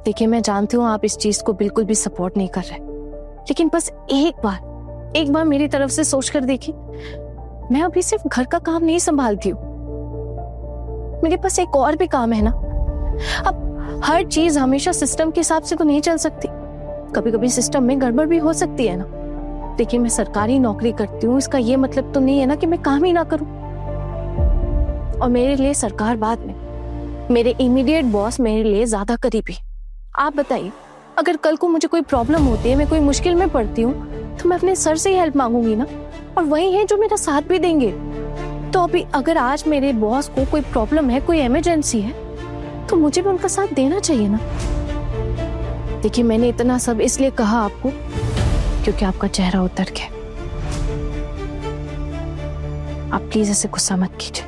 देखिए मैं जानती हूँ आप इस चीज को बिल्कुल भी सपोर्ट नहीं कर रहे, लेकिन बस एक बार मेरी तरफ से सोच कर देखिए। मैं अभी सिर्फ घर का काम नहीं संभालती हूँ, मेरे पास एक और भी काम है ना। अब हर चीज हमेशा सिस्टम के हिसाब से तो नहीं चल सकती, कभी कभी सिस्टम में गड़बड़ भी हो सकती है ना। देखिए मैं सरकारी नौकरी करती हूँ, इसका ये मतलब तो नहीं है ना कि मैं काम ही ना करूँ। और मेरे लिए सरकार बाद में, मेरे इमीडिएट बॉस मेरे लिए ज्यादा करीबी। आप बताइए, अगर कल को मुझे कोई प्रॉब्लम होती है, मैं कोई मुश्किल में पड़ती हूँ, तो मैं अपने सर से ही हेल्प मांगूंगी ना, और वही है जो मेरा साथ भी देंगे। तो अभी अगर आज मेरे बॉस को कोई प्रॉब्लम है, कोई इमरजेंसी है, तो मुझे भी उनका साथ देना चाहिए ना। देखिए मैंने इतना सब इसलिए कहा आपको क्योंकि आपका चेहरा उतर गया। आप प्लीज ऐसे गुस्सा मत कीजिए।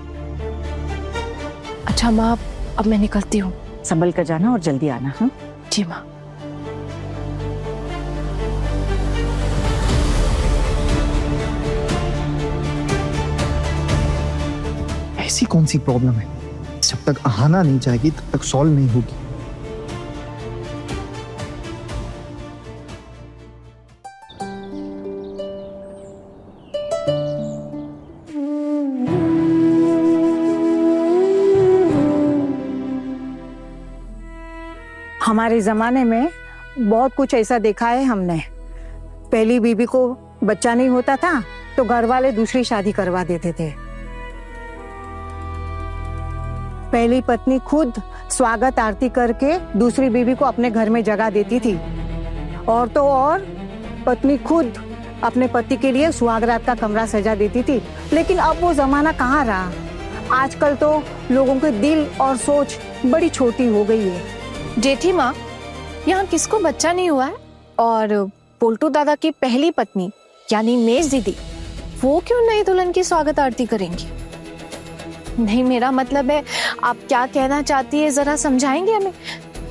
अच्छा माँ, अब मैं निकलती हूँ। संभल कर जाना और जल्दी आना। हाँ जी माँ। ऐसी कौन सी प्रॉब्लम है जब तक आना नहीं जाएगी तब तक सॉल्व नहीं होगी। हमारे जमाने में बहुत कुछ ऐसा देखा है हमने। पहली बीबी को बच्चा नहीं होता था तो घर वाले दूसरी शादी करवा देते थे। पहली पत्नी खुद स्वागत आरती करके दूसरी बीबी को अपने घर में जगह देती थी, और तो और पत्नी खुद अपने पति के लिए सुहागरात का कमरा सजा देती थी। लेकिन अब वो जमाना कहाँ रहा। आजकल तो लोगों के दिल और सोच बड़ी छोटी हो गई है। जेठी माँ, यहाँ किसको बच्चा नहीं हुआ है, और पोल्टू दादा की पहली पत्नी यानी मेज दीदी, वो क्यों नई दुल्हन की स्वागत आरती करेंगी? नहीं, मेरा मतलब है आप क्या कहना चाहती है, जरा समझाएंगे हमें।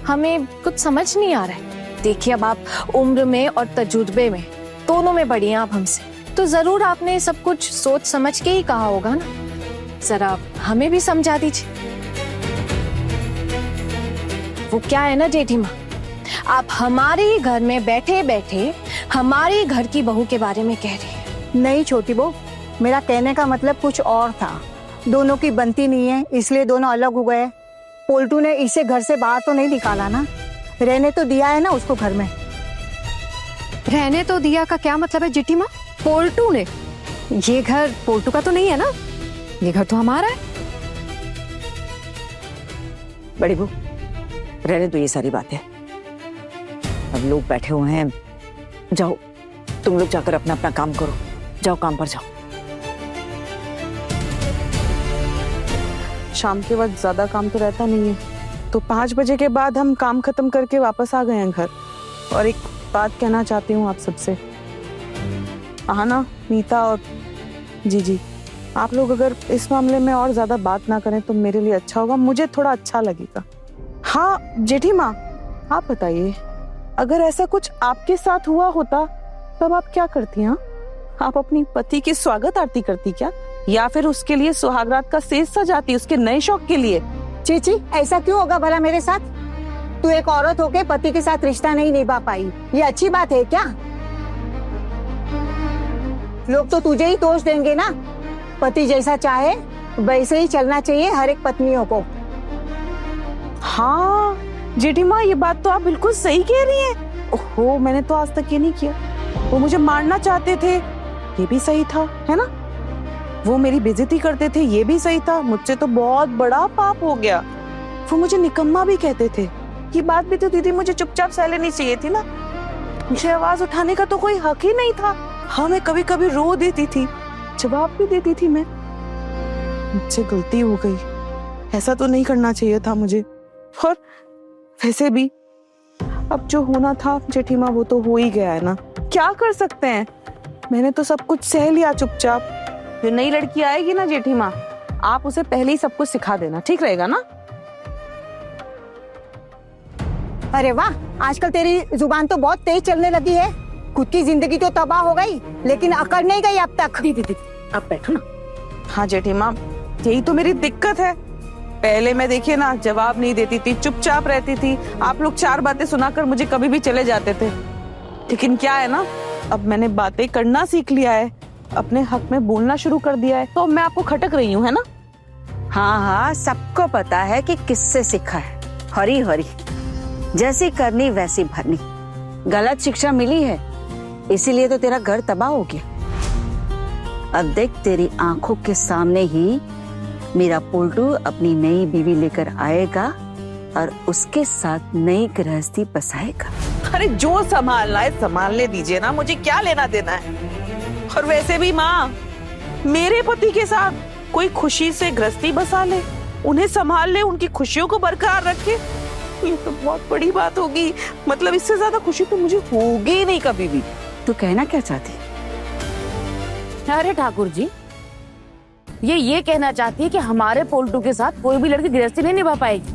हमें कुछ समझ नहीं आ रहा है। देखिए अब आप उम्र में और तजुर्बे में दोनों में बड़ी हैं आप हमसे, तो जरूर आपने सब कुछ सोच समझ के ही कहा होगा ना। जरा हमें भी समझा दीजिए। वो क्या है ना जेठी माँ, आप हमारे ही घर में बैठे बैठे हमारे घर की बहू के बारे में कह रही हैं। नहीं छोटी बहू, मेरा कहने का मतलब कुछ और था। दोनों की बनती नहीं है इसलिए दोनों अलग हो गए। पोल्टू ने इसे घर से बाहर तो नहीं निकाला ना, रहने तो दिया है ना उसको घर में। रहने तो दिया का क्या मतलब है जेठी माँ? पोल्टू ने? ये घर पोल्टू का तो नहीं है ना, ये घर तो हमारा है। बड़ी बहू रहने तो ये सारी बातें, अब लोग बैठे हुए हैं, जाओ तुम लोग जाकर अपना अपना काम करो, जाओ काम पर जाओ। शाम के वक्त ज्यादा काम तो रहता नहीं है, तो 5 बजे के बाद हम काम खत्म करके वापस आ गए हैं घर। और एक बात कहना चाहती हूँ आप सबसे, आना, नीता और जी, आप लोग अगर इस मामले में और ज्यादा बात ना करें तो मेरे लिए अच्छा होगा, मुझे थोड़ा अच्छा लगेगा। हाँ जेठी माँ, आप बताइए, अगर ऐसा कुछ आपके साथ हुआ होता तब आप क्या करती? हाँ, आप अपनी पति की स्वागत आरती करती क्या, या फिर उसके लिए सुहागरात का सेज सजाती उसके नए शौक के लिए? चीची, ऐसा क्यों होगा भला मेरे साथ? तू एक औरत होके पति के साथ रिश्ता नहीं निभा पाई, ये अच्छी बात है क्या? लोग तो तुझे ही दोष देंगे ना। पति जैसा चाहे वैसे ही चलना चाहिए हर एक पत्नियों को। हाँ जेठी माँ, ये बात तो आप बिल्कुल सही कह रही हैं। ओहो, मैंने तो आज तक ये नहीं किया। वो मुझे मारना चाहते थे, ये भी सही था, है ना? वो मेरी बेइज्जती करते थे, ये भी सही था। मुझसे तो बहुत बड़ा पाप हो गया। वो मुझे निकम्मा भी कहते थे, ये बात भी तो दीदी मुझे चुपचाप सह लेनी चाहिए थी ना। मुझे आवाज उठाने का तो कोई हक ही नहीं था। हाँ, मैं कभी कभी रो देती थी, जवाब भी देती थी मैं। मुझसे गलती हो गई, ऐसा तो नहीं करना चाहिए था मुझे। और वैसे भी अब जो होना था जेठी माँ वो तो हो ही गया है ना, क्या कर सकते हैं। मैंने तो सब कुछ सह लिया चुपचाप। जो नई लड़की आएगी ना जेठी माँ, आप उसे पहले ही सब कुछ सिखा देना, ठीक रहेगा ना? अरे वाह, आजकल तेरी जुबान तो बहुत तेज चलने लगी है। खुद की जिंदगी तो तबाह हो गई, लेकिन अकड़ नहीं गई अब तक। दीदी आप बैठो ना। हाँ जेठी माँ, यही तो मेरी दिक्कत है। पहले मैं देखिए ना जवाब नहीं देती थी, चुपचाप रहती थी। आप लोग 4 बातें सुनाकर मुझे कभी भी चले जाते थे। लेकिन क्या है ना, अब मैंने बातें करना सीख लिया है, अपने हक में बोलना शुरू कर दिया है, तो अब मैं आपको खटक रही हूँ, है ना? हाँ हाँ, सबको पता है कि किससे सीखा है। हरी हरी, जैसी करनी वैसी भरनी। गलत शिक्षा मिली है, इसीलिए तो तेरा घर तबाह हो गया। अब देख, तेरी आंखों के सामने ही मेरा पोल्टू अपनी नई बीवी लेकर आएगा और उसके साथ नई गृहस्थी बसाएगा। अरे जो संभालना है संभालने दीजिए ना, मुझे क्या लेना देना है। और वैसे भी माँ, मेरे पति के साथ कोई खुशी से गृहस्थी बसा ले, उन्हें संभाल ले, उनकी खुशियों को बरकरार रखे, ये तो बहुत बड़ी बात होगी। मतलब इससे ज्यादा खुशी तो मुझे होगी ही नहीं कभी भी। तू कहना क्या चाहती? अरे ठाकुर जी, ये कहना चाहती है कि हमारे पोल्टू के साथ कोई भी लड़की गृहस्थी नहीं निभा पाएगी।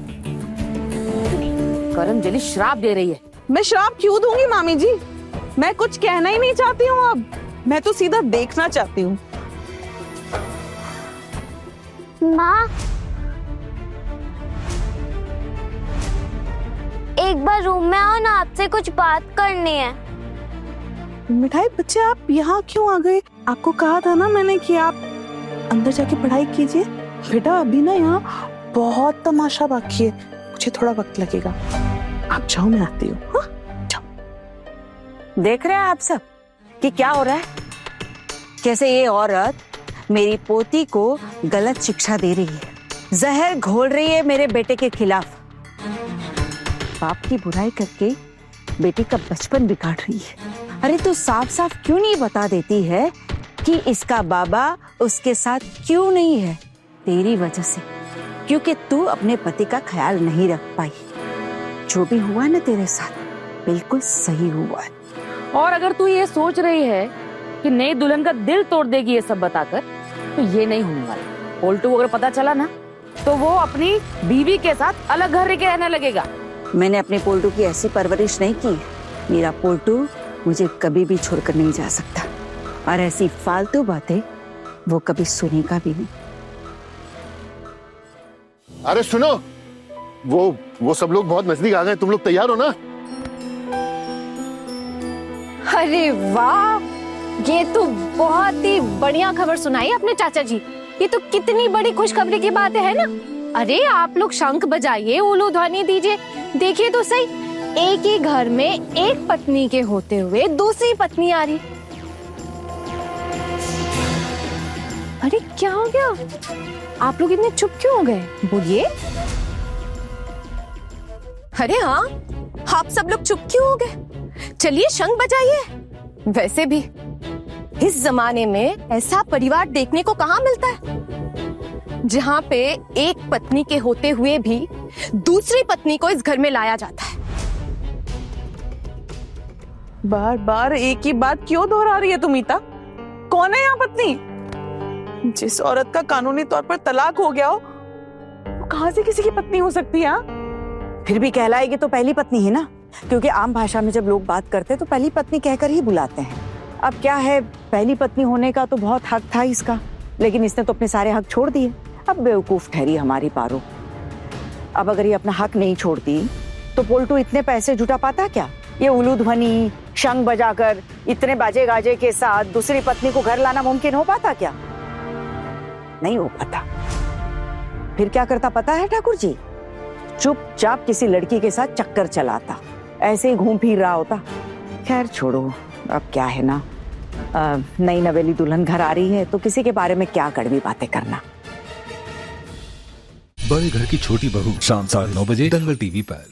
करमजली श्राप दे रही है। मैं श्राप क्यों दूंगी मामी जी? मैं कुछ कहना ही नहीं चाहती हूँ अब, मैं तो सीधा देखना चाहती हूँ। माँ, एक बार रूम में आओ ना, आपसे कुछ बात करनी है। मिठाई बच्चे, आप यहाँ क्यों आ गए? आपको कहा था ना मैंने कि आप अंदर जाके पढ़ाई कीजिए। बेटा अभी ना यहाँ बहुत तमाशा बाकी है, मुझे थोड़ा वक्त लगेगा। आप जाओ, मैं आती हूँ। हाँ? जाओ। देख रहे हैं आप सब कि क्या हो रहा है? कैसे ये औरत मेरी पोती को गलत शिक्षा दे रही है, जहर घोल रही है मेरे बेटे के खिलाफ। बाप की बुराई करके बेटी का बचपन बिगाड़ रही है। अरे तू साफ साफ क्यों नहीं बता देती है कि इसका बाबा उसके साथ क्यों नहीं है? तेरी वजह से, क्योंकि तू अपने पति का ख्याल नहीं रख पाई। जो भी हुआ ना तेरे साथ बिल्कुल सही हुआ है। और अगर तू ये सोच रही है कि नई दुल्हन का दिल तोड़ देगी ये सब बताकर, तो ये नहीं होने वाला। पोल्टू को अगर पता चला ना, तो वो अपनी बीवी के साथ अलग घर के रहने लगेगा। मैंने अपने पोल्टू की ऐसी परवरिश नहीं की। मेरा पोल्टू मुझे कभी भी छोड़कर नहीं जा सकता, और ऐसी फालतू बातें वो कभी सुनेगा भी नहीं। अरे सुनो, वो सब लोग बहुत नजदीक आ गए, तुम लोग तैयार हो ना? अरे वाह, ये तो बहुत ही बढ़िया खबर सुनाई अपने चाचा जी। ये तो कितनी बड़ी खुशखबरी की बात है ना। अरे आप लोग शंख बजाइए, उलू ध्वनि दीजिए। देखिए तो सही, एक ही घर में एक पत्नी के होते हुए दूसरी पत्नी आ रही। अरे क्या हो गया? आप लोग इतने चुप क्यों हो गए? बोलिए। अरे हाँ, आप सब लोग चुप क्यों हो गए? चलिए शंख बजाइए। वैसे भी इस जमाने में ऐसा परिवार देखने को कहाँ मिलता है, जहाँ पे एक पत्नी के होते हुए भी दूसरी पत्नी को इस घर में लाया जाता है। बार बार एक ही बात क्यों दोहरा रही है तुमिता? कौन है यहाँ पत्नी? जिस औरत का कानूनी तौर पर तलाक हो गया हो, वो कहाँ से किसी की पत्नी हो सकती है? फिर भी कहलाएगी तो पहली पत्नी ही ना, क्योंकि आम भाषा में जब लोग बात करते हैं तो पहली पत्नी कहकर ही बुलाते हैं। अब क्या है, पहली पत्नी होने का तो बहुत हक था इसका, लेकिन इसने तो अपने सारे हक छोड़ दिए। अब बेवकूफ ठहरी हमारी पारो। अब अगर ये अपना हक नहीं छोड़ती तो पोल्टू इतने पैसे जुटा पाता क्या? ये उलू ध्वनि, शंख बजाकर, इतने बाजे गाजे के साथ दूसरी पत्नी को घर लाना मुमकिन हो पाता क्या? नहीं हो पाता। फिर क्या करता पता है ठाकुर जी? चुपचाप किसी लड़की के साथ चक्कर चलाता, ऐसे ही घूम फिर रहा होता। खैर छोड़ो, अब क्या है ना, नई नवेली दुल्हन घर आ रही है तो किसी के बारे में क्या कड़वी बातें करना। बड़े घर की छोटी बहू, शाम 9:30 बजे दंगल टीवी पर।